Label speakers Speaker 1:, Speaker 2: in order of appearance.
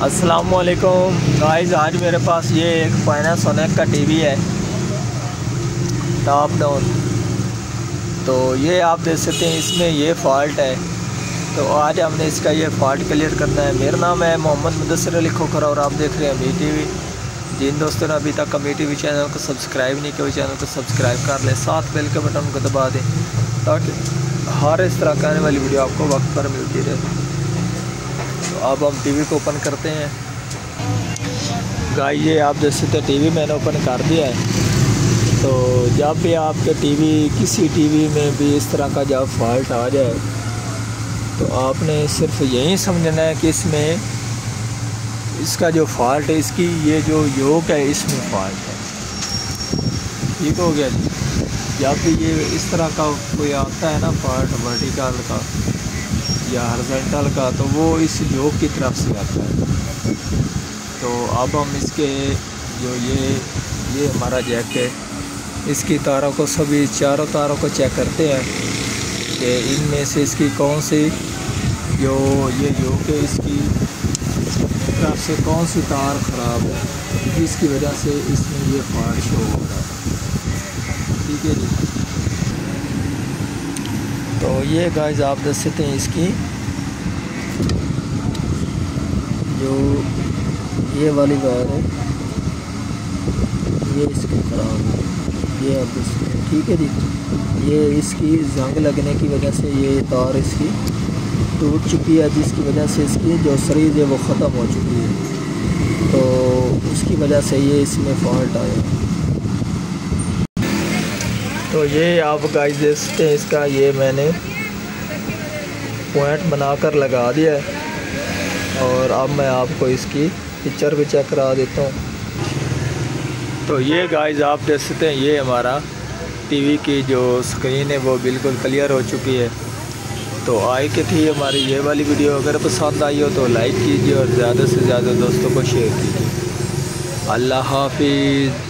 Speaker 1: अस्सलामुअलैकुम गाइस, आज मेरे पास ये एक पैनासोनिक का टीवी है टॉप डाउन। तो ये आप देख सकते हैं, इसमें ये फ़ॉल्ट है। तो आज हमने इसका ये फ़ॉल्ट क्लियर करना है। मेरा नाम है मोहम्मद मुदस्सिर अली खोखर और आप देख रहे हैं अमी टीवी। जिन दोस्तों ने अभी तक अमी टीवी चैनल को सब्सक्राइब नहीं किया, चैनल को सब्सक्राइब कर लें, साथ बेल के बटन को दबा दें ताकि हर इस तरह का आने वाली वीडियो आपको वक्त पर मिलती रहे। तो अब हम टीवी को ओपन करते हैं। गाइस, ये आप देख सकते हैं टीवी मैंने ओपन कर दिया है। तो जब भी आपके किसी टीवी में भी इस तरह का जब फॉल्ट आ जाए तो आपने सिर्फ यही समझना है कि इसमें इसका जो फॉल्ट है, इसकी ये जो योक है इसमें फॉल्ट है। ठीक हो गया जी। जब भी ये इस तरह का कोई आता है ना फॉल्ट वर्टिकल का या हॉरिजॉन्टल का, तो वो इस योक की तरफ से आता है। तो अब हम इसके जो ये हमारा जैक है, इसकी तारों को सभी चारों तारों को चेक करते हैं कि इनमें से इसकी कौन सी जो ये योक है इसकी तरफ से कौन सी तार ख़राब है, जिसकी वजह से इसमें ये फॉल्ट शो हो रहा है। ठीक है जी। तो ये गाइस आप देख सकते हैं, इसकी जो ये वाली वायर है ये इसकी ख़राब है, ये आप देख सकते हैं। ठीक है जी। ये इसकी जंग लगने की वजह से ये तार इसकी टूट चुकी है, जिसकी वजह से इसकी जो सीरीज़ है वो ख़त्म हो चुकी है। तो उसकी वजह से ये इसमें फॉल्ट आया। तो ये आप गाइस देख सकते हैं, इसका ये मैंने पॉइंट बनाकर लगा दिया है और अब मैं आपको इसकी पिक्चर भी चेक करा देता हूँ। तो ये गाइस आप देख सकते हैं, ये हमारा टीवी की जो स्क्रीन है वो बिल्कुल क्लियर हो चुकी है। तो आई कि थी हमारी ये वाली वीडियो, अगर पसंद आई हो तो लाइक कीजिए और ज़्यादा से ज़्यादा दोस्तों को शेयर कीजिए। अल्लाह हाफिज़।